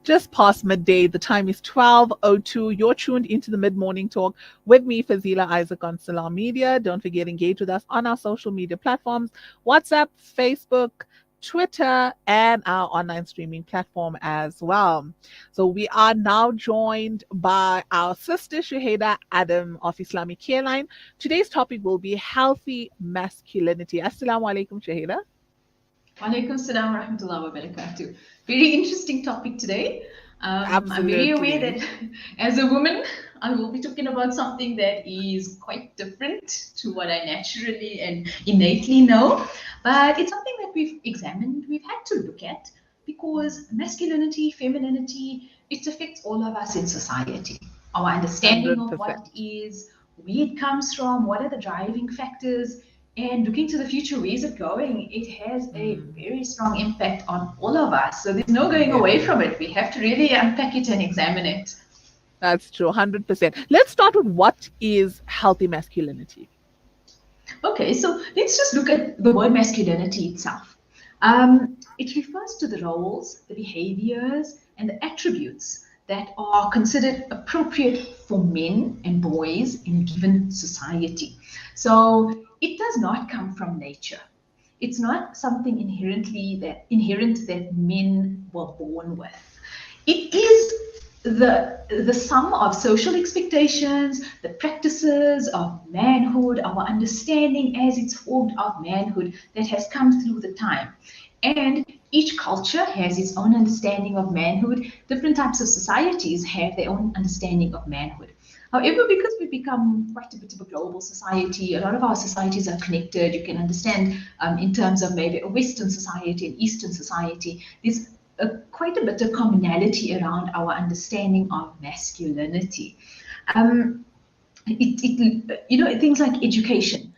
Just past midday. The time is 12:02. You're tuned into the mid-morning talk with me, Fazila Isaac on Salam Media. Don't forget, engage with us on our social media platforms, WhatsApp, Facebook, Twitter, and our online streaming platform as well. So we are now joined by our sister Shuhaida Adam of Islamic Careline. Today's topic will be healthy masculinity. Assalamu alaikum, Shuhaida. Walaikum salam wa rahmatullahi wa barakatuh. Very interesting topic today. I'm very aware Absolutely. that as a woman, I will be talking about something that is quite different to what I naturally and innately know. But it's something that we've examined, we've had to look at because masculinity, femininity, it affects all of us in society. Our understanding of what 100%. it is, where it comes from, what are the driving factors, and looking to the future, where is it going? It has a very strong impact on all of us. So there's no going away Yes. from it. We have to really unpack it and examine it. That's true, 100%. Let's start with what is healthy masculinity. Okay, so let's just look at the word masculinity itself. It refers to the roles, the behaviors, and the attributes that are considered appropriate for men and boys in a given society. So it does not come from nature. It's not something inherent that men were born with. It is the sum of social expectations, the practices of manhood, our understanding as it's formed of manhood that has come through the time. And each culture has its own understanding of manhood. Different types of societies have their own understanding of manhood. However, because we've become quite a bit of a global society, a lot of our societies are connected. You can understand in terms of maybe a Western society and Eastern society, there's quite a bit of commonality around our understanding of masculinity. Things like education,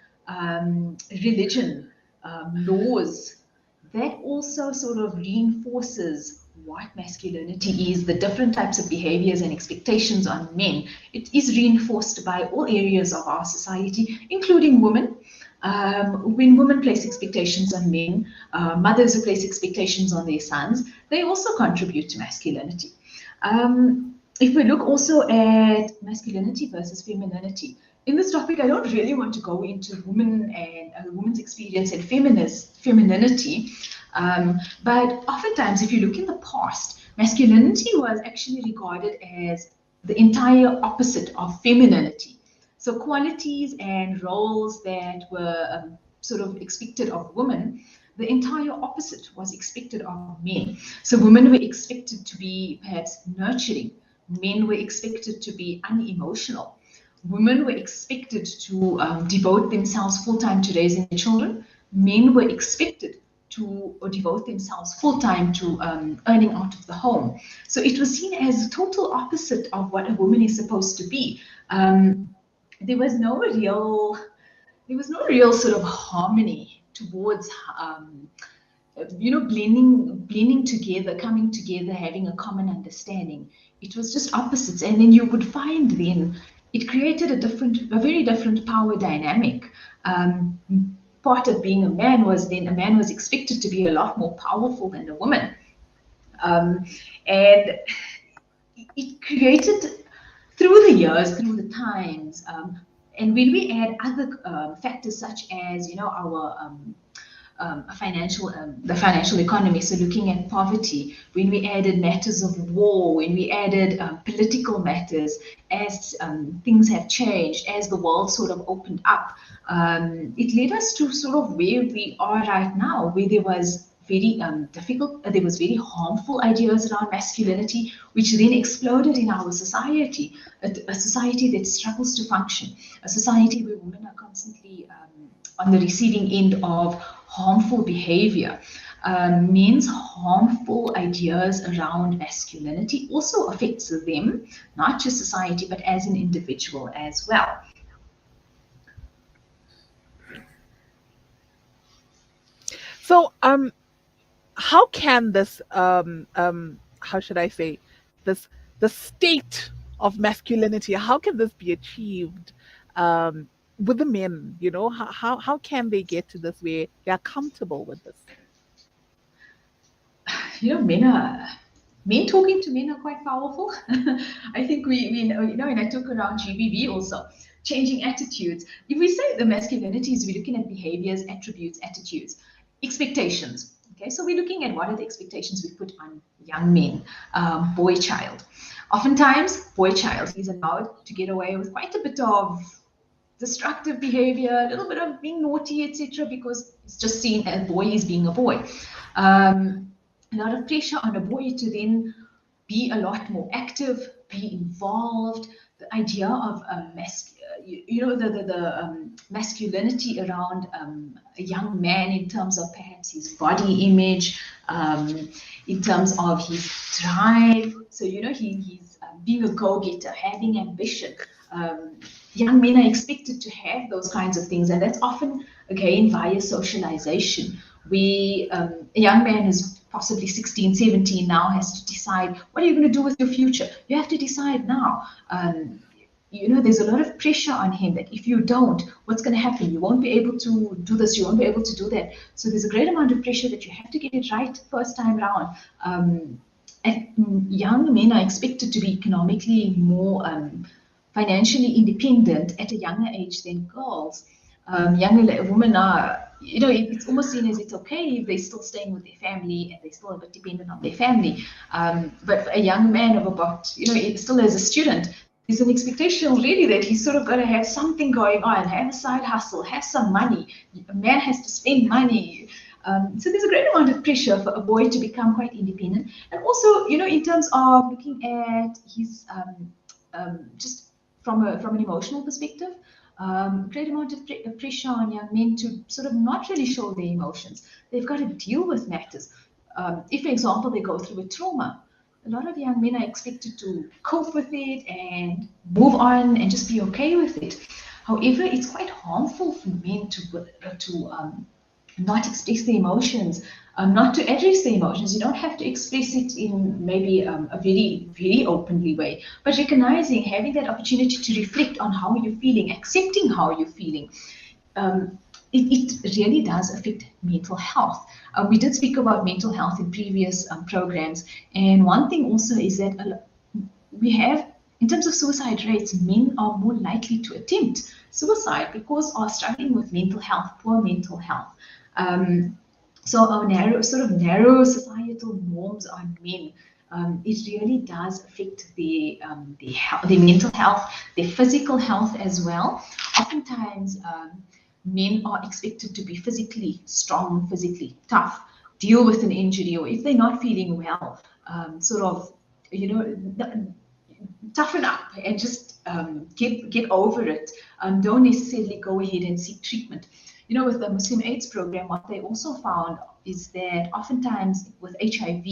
religion, laws, that also sort of reinforces what masculinity is, the different types of behaviors and expectations on men. It is reinforced by all areas of our society, including women. When women place expectations on men, mothers who place expectations on their sons, they also contribute to masculinity. If we look also at masculinity versus femininity, in this topic, I don't really want to go into women and women's experience and femininity, but oftentimes, if you look in the past, masculinity was actually regarded as the entire opposite of femininity. So qualities and roles that were sort of expected of women, the entire opposite was expected of men. So women were expected to be perhaps nurturing, men were expected to be unemotional. Women were expected to devote themselves full time to raising their children. Men were expected to devote themselves full time to earning out of the home. So it was seen as total opposite of what a woman is supposed to be. There was no real sort of harmony towards blending together, coming together, having a common understanding. It was just opposites, and then you would find then it created a very different power dynamic. Part of being a man was then a man was expected to be a lot more powerful than a woman, and it created through the years, through the times, and when we add other factors such as our the financial economy. So looking at poverty, when we added matters of war, when we added political matters, as things have changed, as the world sort of opened up, it led us to sort of where we are right now, where there was very there was very harmful ideas around masculinity, which then exploded in our society, a society that struggles to function, a society where women are constantly on the receiving end of harmful behavior. Men's harmful ideas around masculinity also affects them, not just society, but as an individual as well. So, how can this, how should I say, this, the state of masculinity, how can this be achieved with the men? How can they get to this where they're comfortable with this? men talking to men are quite powerful. I think we know, and I took around GBV also, changing attitudes. If we say the masculinities, we're looking at behaviors, attributes, attitudes, expectations. Okay, so we're looking at what are the expectations we put on young men, boy child. Oftentimes, boy child, he's allowed to get away with quite a bit of destructive behavior, a little bit of being naughty, etc., because it's just seen as boy is being a boy. A lot of pressure on a boy to then be a lot more active, be involved. The idea of the masculinity around a young man in terms of perhaps his body image, in terms of his drive. So he's being a go-getter, having ambition. Young men are expected to have those kinds of things, and that's often again via socialization. A young man is possibly 16, 17 now, has to decide what are you going to do with your future. You have to decide now. There's a lot of pressure on him that if you don't, what's going to happen? You won't be able to do this, you won't be able to do that. So there's a great amount of pressure that you have to get it right first time round. And young men are expected to be economically more financially independent at a younger age than girls. Younger women are, it's almost seen as it's okay if they're still staying with their family and they're still a bit dependent on their family. But a young man of about, still as a student, there's an expectation really that he's sort of got to have something going on, have a side hustle, have some money. A man has to spend money. So there's a great amount of pressure for a boy to become quite independent. And also, in terms of looking at his just from an emotional perspective, great amount of pressure on young men to sort of not really show their emotions. They've got to deal with matters. If, for example, they go through a trauma, a lot of young men are expected to cope with it and move on and just be okay with it. However, it's quite harmful for men to not express the emotions, not to address the emotions. You don't have to express it in maybe a very, very openly way, but recognizing, having that opportunity to reflect on how you're feeling, accepting how you're feeling. It really does affect mental health. We did speak about mental health in previous programs, and one thing also is that we have, in terms of suicide rates, men are more likely to attempt suicide because are struggling with mental health, poor mental health. So our narrow societal norms on men, it really does affect their mental health, their physical health as well. Oftentimes, men are expected to be physically strong, physically tough, deal with an injury, or if they're not feeling well, toughen up and just get over it. Don't necessarily go ahead and seek treatment. With the Muslim AIDS program, what they also found is that oftentimes with HIV,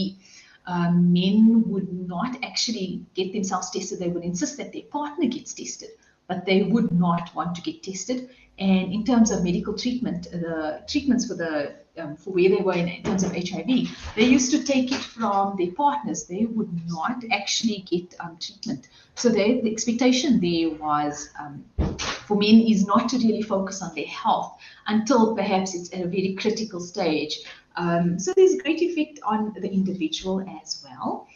men would not actually get themselves tested. They would insist that their partner gets tested, but they would not want to get tested. And in terms of medical treatment, the treatments for where they were in terms of HIV, they used to take it from their partners. They would not actually get treatment. So the expectation there was for men is not to really focus on their health until perhaps it's at a very critical stage. So there's a great effect on the individual as well.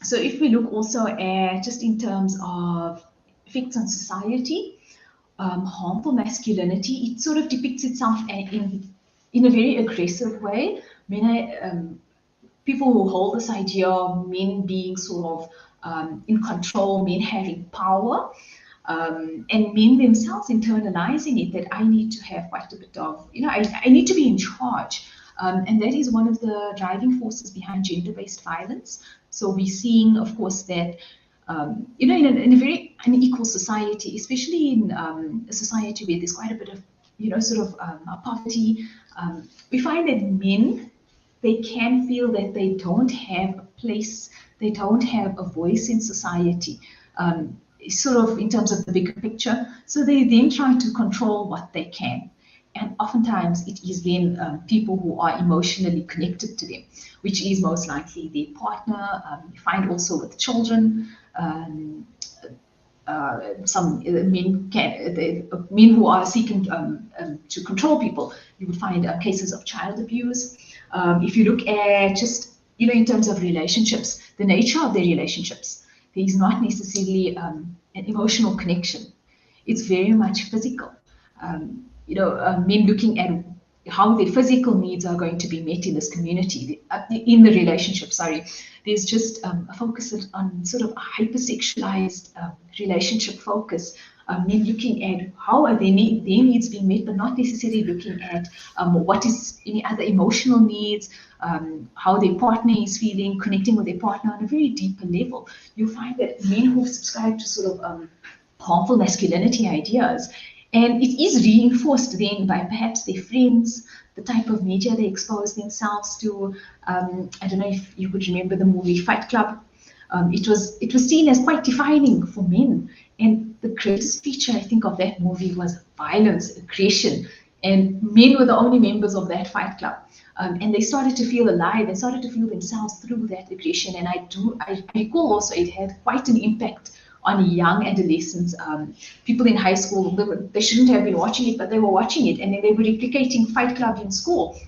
So if we look also at just in terms of effects on society, harmful masculinity, it sort of depicts itself in a very aggressive way. People who hold this idea of men being sort of in control, men having power, and men themselves internalizing it, that I need to have quite a bit of, I need to be in charge. And that is one of the driving forces behind gender-based violence. So we're seeing, of course, that in a very unequal society, especially in a society where there's quite a bit of, poverty, we find that men, they can feel that they don't have a place, they don't have a voice in society, sort of in terms of the bigger picture. So they then try to control what they can. And oftentimes it is then people who are emotionally connected to them, which is most likely their partner. You find also with children, some men who are seeking to control people. You would find cases of child abuse. If you look at just, in terms of relationships, the nature of their relationships, there is not necessarily an emotional connection. It's very much physical. Men looking at how their physical needs are going to be met in this community, in the relationship, sorry. There's just a focus on sort of a hypersexualized relationship focus. Men looking at how are their needs being met, but not necessarily looking at what is any other emotional needs, how their partner is feeling, connecting with their partner on a very deeper level. You'll find that men who subscribe to sort of harmful masculinity ideas, and it is reinforced then by perhaps their friends, the type of media they expose themselves to. I don't know if you could remember the movie Fight Club. It was seen as quite defining for men. And the greatest feature, I think, of that movie was violence, aggression. And men were the only members of that fight club. And they started to feel alive and started to feel themselves through that aggression. And I recall also it had quite an impact on young adolescents, people in high school. They shouldn't have been watching it, but they were watching it, and then they were replicating Fight Club in school.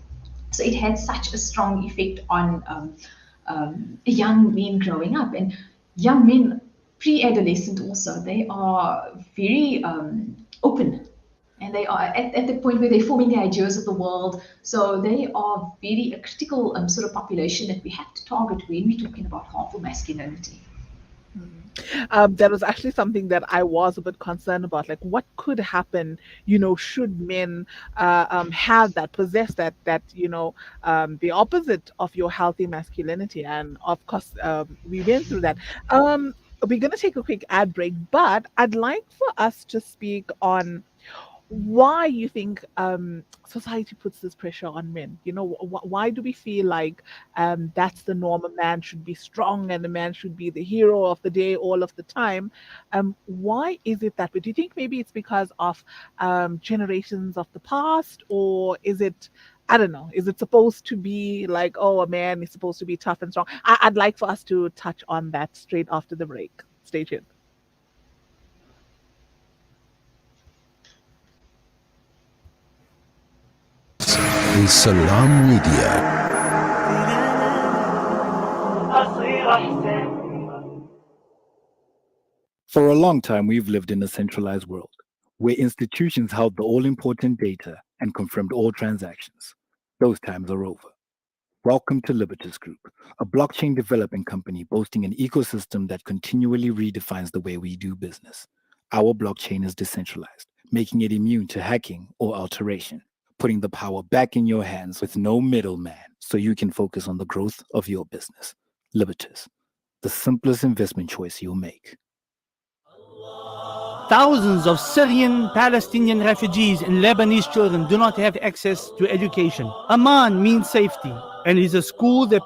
So it had such a strong effect on young men growing up. And young men, pre-adolescent also, they are very open. And they are at the point where they're forming the ideas of the world. So they are very a critical sort of population that we have to target when we're talking about harmful masculinity. That was actually something that I was a bit concerned about. Like, what could happen, should men have that, possess that, the opposite of your healthy masculinity? And of course, we went through that. We're going to take a quick ad break, but I'd like for us to speak on why you think society puts this pressure on men. Why do we feel like that's the norm? A man should be strong and a man should be the hero of the day all of the time. Why is it that way? Do you think maybe it's because of generations of the past, or is it, I don't know, is it supposed to be like, oh, a man is supposed to be tough and strong? I'd like for us to touch on that straight after the break. Stay tuned. Salam Media. For a long time, we've lived in a centralized world where institutions held the all-important data and confirmed all transactions. Those times are over. Welcome to Libertas Group, a blockchain development company boasting an ecosystem that continually redefines the way we do business. Our blockchain is decentralized, making it immune to hacking or alteration, putting the power back in your hands with no middleman so you can focus on the growth of your business. Libertas, the simplest investment choice you'll make. Thousands of Syrian, Palestinian refugees and Lebanese children do not have access to education. Amman means safety and is a school that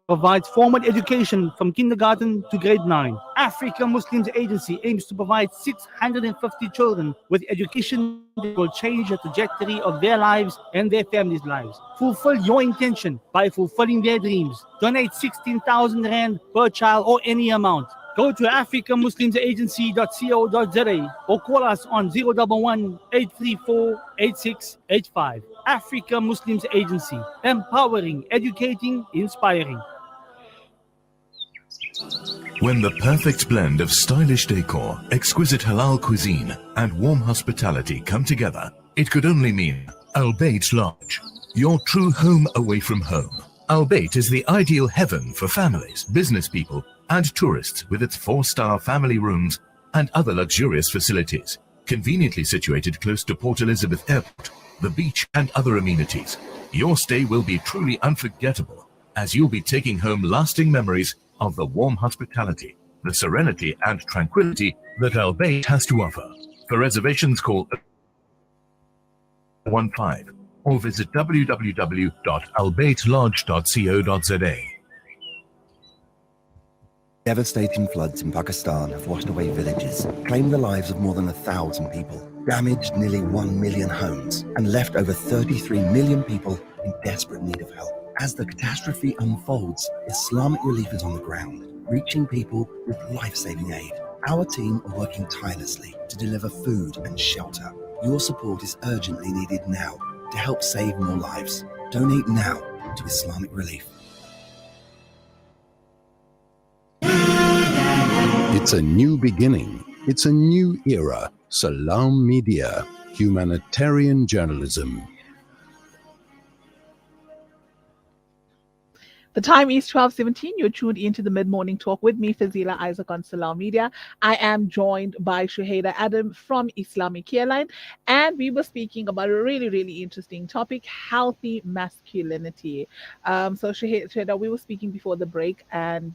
provides formal education from kindergarten to grade 9. Africa Muslims Agency aims to provide 650 children with education that will change the trajectory of their lives and their families' lives. Fulfill your intention by fulfilling their dreams. Donate 16,000 Rand per child or any amount. Go to africamuslimsagency.co.za or call us on 011 834 8685. Africa Muslims Agency, empowering, educating, inspiring. When the perfect blend of stylish decor, exquisite halal cuisine, and warm hospitality come together, it could only mean Al Bayt Lodge, your true home away from home. Al Bayt is the ideal heaven for families, business people, and tourists with its 4-star family rooms and other luxurious facilities, conveniently situated close to Port Elizabeth Airport, the beach, and other amenities. Your stay will be truly unforgettable, as you'll be taking home lasting memories of the warm hospitality, the serenity and tranquility that Al Bayt has to offer. For reservations, call 15 or visit www.albaytlodge.co.za. Devastating floods in Pakistan have washed away villages, claimed the lives of more than 1,000 people, damaged nearly 1 million homes, and left over 33 million people in desperate need of help. As the catastrophe unfolds, Islamic relief is on the ground, reaching people with life-saving aid. Our team are working tirelessly to deliver food and shelter. Your support is urgently needed now to help save more lives. Donate now to Islamic relief. It's a new beginning. It's a new era. Salam Media, humanitarian journalism. The time is 12:17. You're tuned into the mid-morning talk with me, Fazila Isaac on Salam Media. I am joined by Shuhaida Adam from Islamic Careline, and we were speaking about a really, really interesting topic: healthy masculinity. So Shuhaida, we were speaking before the break, and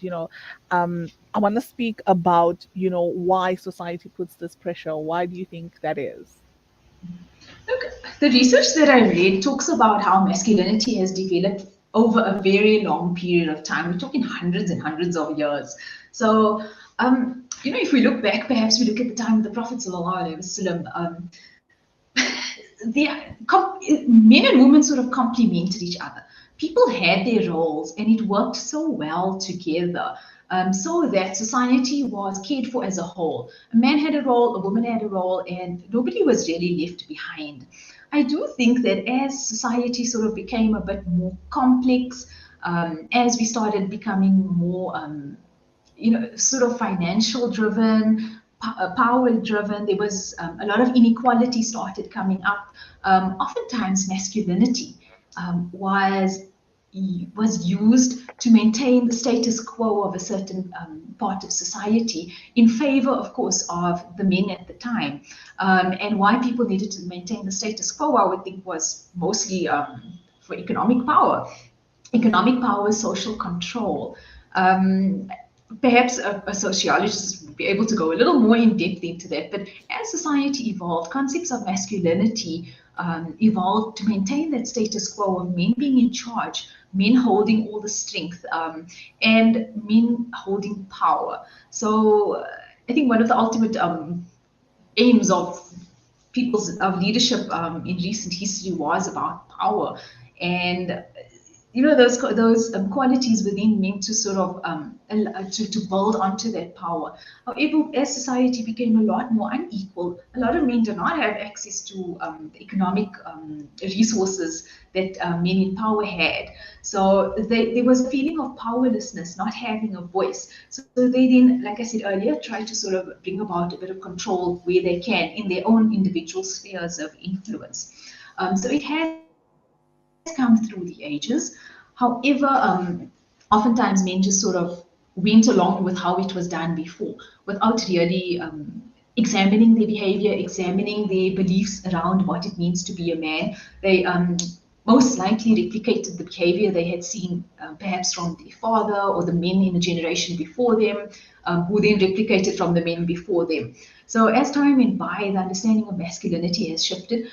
I want to speak about why society puts this pressure. Why do you think that is? Look, the research that I read talks about how masculinity has developed over a very long period of time. We're talking hundreds and hundreds of years. So, if we look back, perhaps we look at the time of the Prophet ﷺ, men and women sort of complemented each other. People had their roles, and it worked so well together. So that society was cared for as a whole. A man had a role, a woman had a role, and nobody was really left behind. I do think that as society sort of became a bit more complex, as we started becoming more, sort of financial driven, power driven, there was a lot of inequality started coming up. Oftentimes, masculinity was used to maintain the status quo of a certain part of society in favor, of course, of the men at the time. And why people needed to maintain the status quo, I would think, was mostly for economic power, social control. Perhaps a sociologist would be able to go a little more in depth into that. But as society evolved, concepts of masculinity evolved to maintain that status quo of men being in charge, men holding all the strength, and men holding power. So I think one of the ultimate aims of leadership in recent history was about power, and those qualities were then meant to sort of to build onto that power. However, as society became a lot more unequal, a lot of men do not have access to the economic resources that men in power had. So there was a feeling of powerlessness, not having a voice. So they then, like I said earlier, try to sort of bring about a bit of control where they can in their own individual spheres of influence. So it has come through the ages. However, oftentimes men just sort of went along with how it was done before without really examining their behavior, examining their beliefs around what it means to be a man. They most likely replicated the behavior they had seen perhaps from their father or the men in the generation before them, who then replicated from the men before them. So as time went by, the understanding of masculinity has shifted.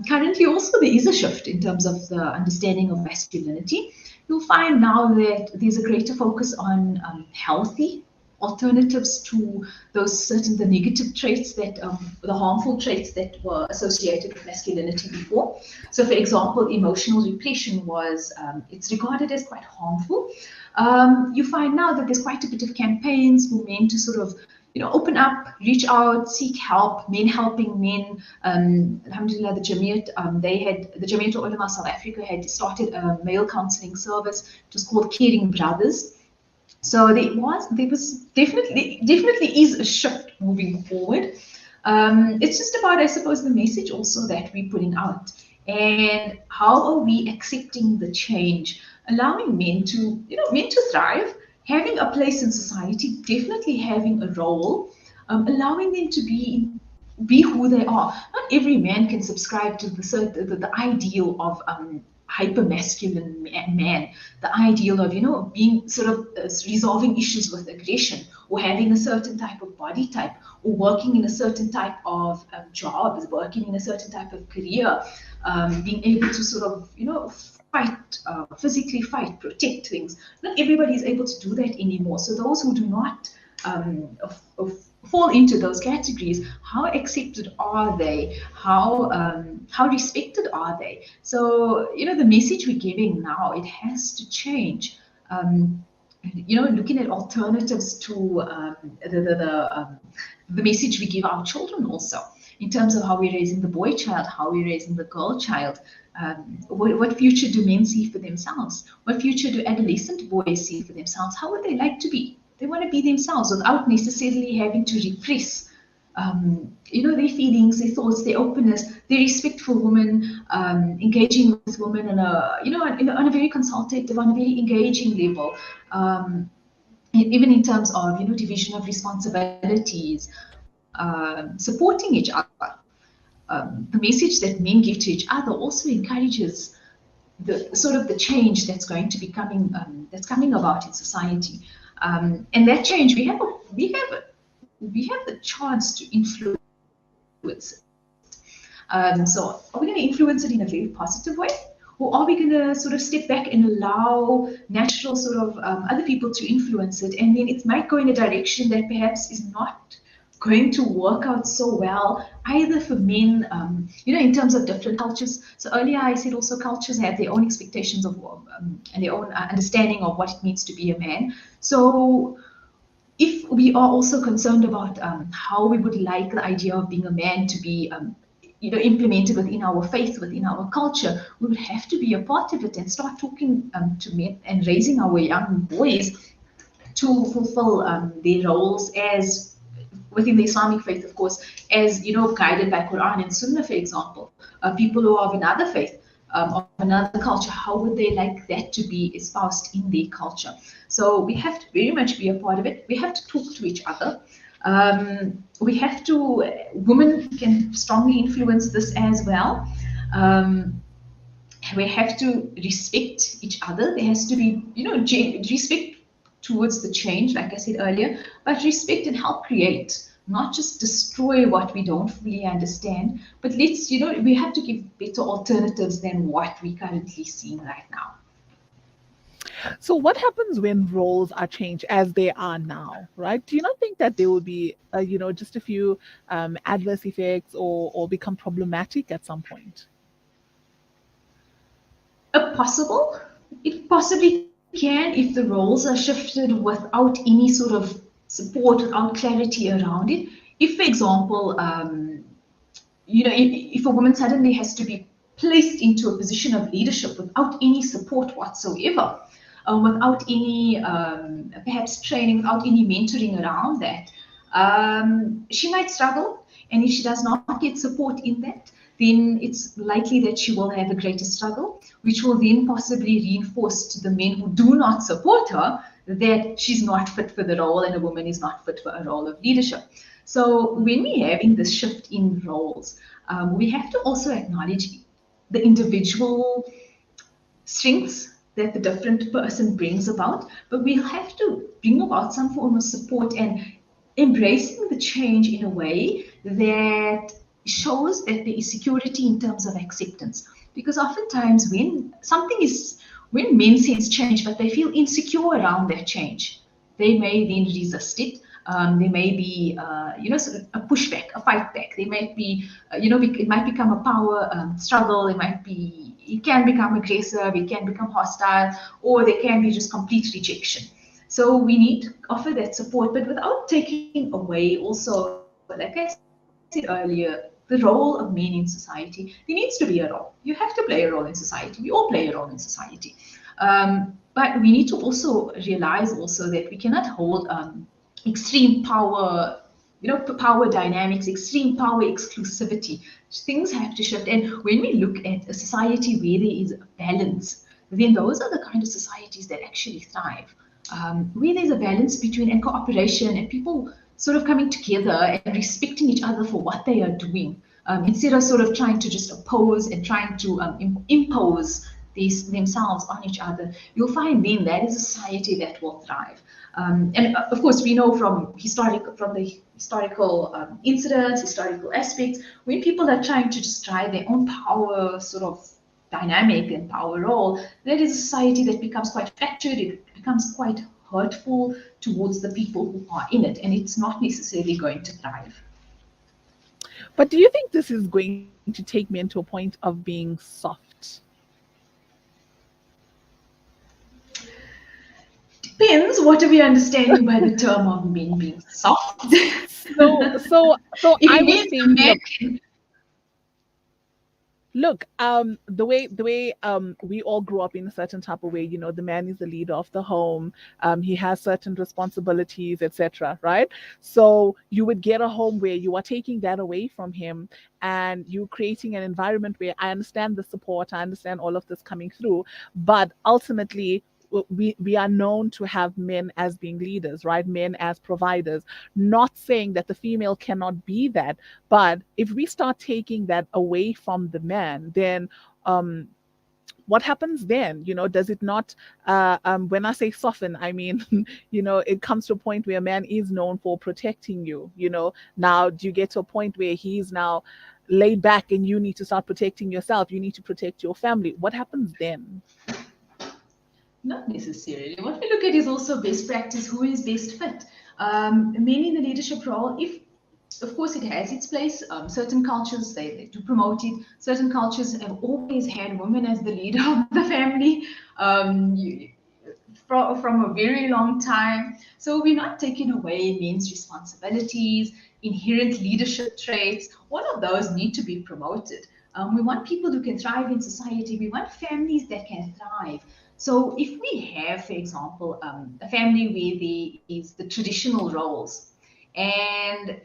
Currently, also, there is a shift in terms of the understanding of masculinity. You'll find now that there's a greater focus on healthy alternatives to the negative traits the harmful traits that were associated with masculinity before. So, for example, emotional repression it's regarded as quite harmful. You find now that there's quite a bit of campaigns for men to sort of open up, reach out, seek help, men helping men. Alhamdulillah, the Jamiat Ulama South Africa had started a male counseling service. It was called Caring Brothers. So there was definitely is a shift moving forward. It's just about, I suppose, the message also that we're putting out, and how are we accepting the change, allowing men to thrive, having a place in society, definitely having a role, allowing them to be who they are. Not every man can subscribe to the ideal of hyper-masculine man, the ideal of being sort of resolving issues with aggression, or having a certain type of body type, or working in a certain type of job, working in a certain type of career, being able to sort of fight, physically fight, protect things. Not everybody is able to do that anymore. So those who do not fall into those categories, how accepted are they? How respected are they? So the message we're giving now, it has to change. Looking at alternatives to the message we give our children also, in terms of how we're raising the boy child, how we're raising the girl child. What future do men see for themselves? What future do adolescent boys see for themselves? How would they like to be? They want to be themselves without necessarily having to repress, their feelings, their thoughts, their openness, their respect for women, engaging with women on a very consultative, on a very engaging level. Even in terms of division of responsibilities, supporting each other. The message that men give to each other also encourages the change that's going to be coming, that's coming about in society, and that change we have the chance to influence it. So are we going to influence it in a very positive way, or are we going to sort of step back and allow natural other people to influence it, and then it might go in a direction that perhaps is not going to work out so well either for men, in terms of different cultures. So earlier I said also cultures have their own expectations of and their own understanding of what it means to be a man. So if we are also concerned about how we would like the idea of being a man to be implemented within our faith, within our culture, we would have to be a part of it and start talking to men and raising our young boys to fulfill their roles as within the Islamic faith, of course, as guided by Quran and Sunnah, for example. People who are of another faith, of another culture, how would they like that to be espoused in their culture? So we have to very much be a part of it. We have to talk to each other. Women can strongly influence this as well. We have to respect each other. There has to be, respect towards the change, like I said earlier, but respect and help create, not just destroy what we don't fully understand, but we have to give better alternatives than what we currently see right now. So what happens when roles are changed as they are now, right? Do you not think that there will be, just a few adverse effects or become problematic at some point? It possibly can if the roles are shifted without any sort of support, without clarity around it. If, for example, if a woman suddenly has to be placed into a position of leadership without any support whatsoever, without any perhaps training, without any mentoring around that, she might struggle. And if she does not get support in that, then it's likely that she will have a greater struggle, which will then possibly reinforce to the men who do not support her that she's not fit for the role and a woman is not fit for a role of leadership. So when we're having this shift in roles, we have to also acknowledge the individual strengths that the different person brings about, but we have to bring about some form of support and embracing the change in a way that shows that there is security in terms of acceptance. Because oftentimes when men sense change, but they feel insecure around that change, they may then resist it. There may be, sort of a pushback, a fight back. There might be, it might become a power struggle. It can become aggressive, it can become hostile, or there can be just complete rejection. So we need to offer that support, but without taking away also, like I said earlier, the role of men in society. There needs to be a role. You have to play a role in society. We all play a role in society. But we need to also realize also that we cannot hold extreme power, power dynamics, extreme power exclusivity. Things have to shift. And when we look at a society where there is a balance, then those are the kind of societies that actually thrive. Where there's a balance between and cooperation and people sort of coming together and respecting each other for what they are doing, instead of sort of trying to just oppose and trying to impose themselves on each other, you'll find then that is a society that will thrive. And of course, we know from the historical incidents, historical aspects, when people are trying to just drive their own power sort of dynamic and power role, that is a society that becomes quite fractured. It becomes quite hurtful towards the people who are in it, and it's not necessarily going to thrive. But do you think this is going to take men to a point of being soft? Depends. What are we understanding by the term of men being soft? So I was thinking, Look, the way we all grew up in a certain type of way. The man is the leader of the home. He has certain responsibilities, etc. Right? So you would get a home where you are taking that away from him, and you creating an environment where I understand the support, I understand all of this coming through, but ultimately we are known to have men as being leaders, right? Men as providers. Not saying that the female cannot be that, but if we start taking that away from the man, then um, what happens then? Does it not? When I say soften, I mean, it comes to a point where a man is known for protecting you. Now do you get to a point where he's now laid back and you need to start protecting yourself? You need to protect your family. What happens then? Not necessarily. What we look at is also best practice, who is best fit. Men in the leadership role, if of course it has its place. Certain cultures, they do promote it. Certain cultures have always had women as the leader of the family from a very long time. So we're not taking away men's responsibilities, inherent leadership traits. All of those need to be promoted. We want people who can thrive in society. We want families that can thrive. So if we have, for example, a family where there is the traditional roles and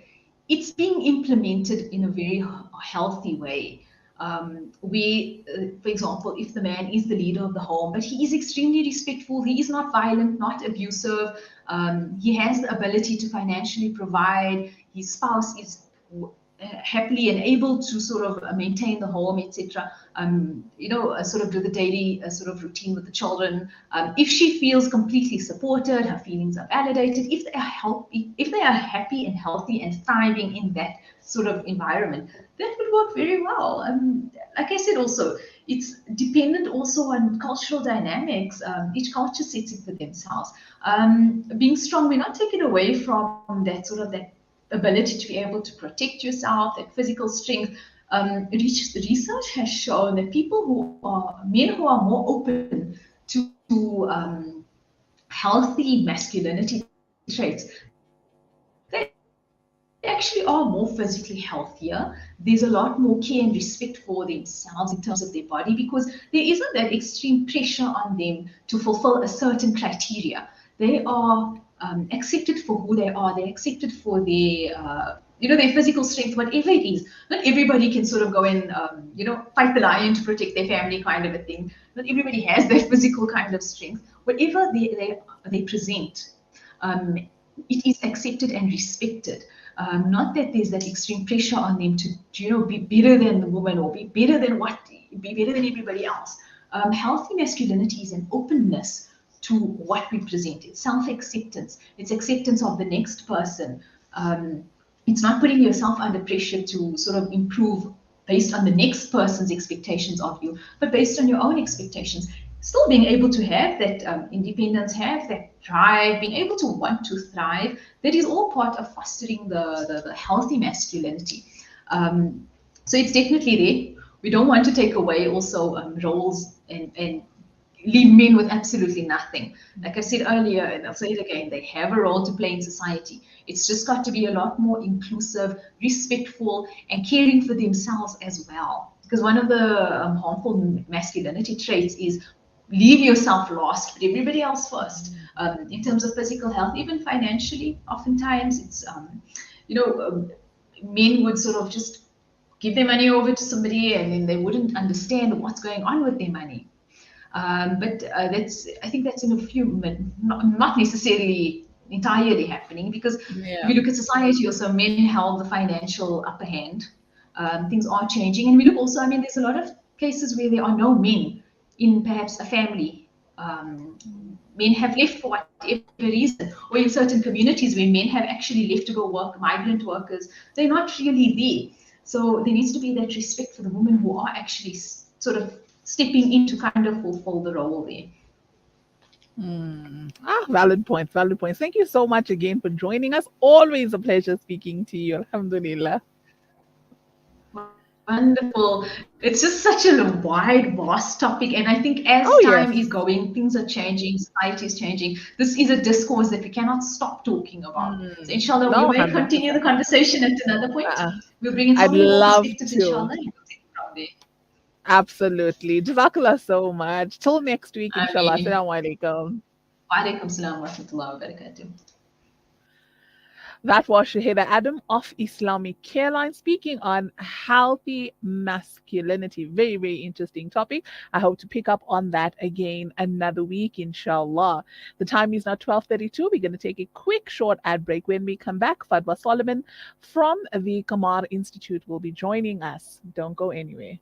it's being implemented in a very healthy way. For example, if the man is the leader of the home, but he is extremely respectful, he is not violent, not abusive, he has the ability to financially provide, his spouse is happily and able to sort of maintain the home, etc. Sort of do the daily sort of routine with the children. If she feels completely supported, her feelings are validated. If they are happy and healthy and thriving in that sort of environment, that would work very well. Like I said, also it's dependent also on cultural dynamics. Each culture sets it for themselves. Being strong, we're not taking away from that sort of that ability to be able to protect yourself, that physical strength. Research has shown that men who are more open to healthy masculinity traits, they actually are more physically healthier. There's a lot more care and respect for themselves in terms of their body, because there isn't that extreme pressure on them to fulfill a certain criteria. They are accepted for who they are. They're accepted for their physical strength, whatever it is. Not everybody can sort of go and fight the lion to protect their family, kind of a thing. Not everybody has that physical kind of strength. Whatever they present, it is accepted and respected. Not that there's that extreme pressure on them to be better than the woman or be better than everybody else. Healthy masculinity is an openness to what we present. It's self-acceptance. It's acceptance of the next person. It's not putting yourself under pressure to sort of improve based on the next person's expectations of you, but based on your own expectations. Still being able to have that independence, have that drive, being able to want to thrive. That is all part of fostering the healthy masculinity. So it's definitely there. We don't want to take away also roles and leave men with absolutely nothing. Like I said earlier, and I'll say it again, they have a role to play in society. It's just got to be a lot more inclusive, respectful, and caring for themselves as well. Because one of the harmful masculinity traits is leave yourself last, put everybody else first. In terms of physical health, even financially, oftentimes it's, men would sort of just give their money over to somebody and then they wouldn't understand what's going on with their money. But I think that's in a few, not necessarily entirely happening, because if you look at society also, men held the financial upper hand. Things are changing, and we look also, there's a lot of cases where there are no men in perhaps a family. Men have left for whatever reason, or in certain communities where men have actually left to go work, migrant workers, they're not really there. So there needs to be that respect for the women who are actually sort of stepping in to kind of fulfill the role there. Valid point. Thank you so much again for joining us. Always a pleasure speaking to you. Alhamdulillah. Wonderful. It's just such a wide, vast topic. And I think as time is going, things are changing, society is changing. This is a discourse that we cannot stop talking about. So inshallah, we may continue the conversation at another point. We'll bring in some more perspectives, inshallah, and we'll take it from there. Absolutely. Jazakallah so much. Till next week, inshallah. Ameen. Assalamu alaikum. Wa alaikum salam wa rahmatullahi wa barakatuh. That was Shuhaida Adam of Islamic Careline speaking on healthy masculinity. Very, very interesting topic. I hope to pick up on that again another week, inshallah. The time is now 12:32. We're going to take a quick short ad break. When we come back, Fadwa Solomon from the Kamar Institute will be joining us. Don't go anywhere.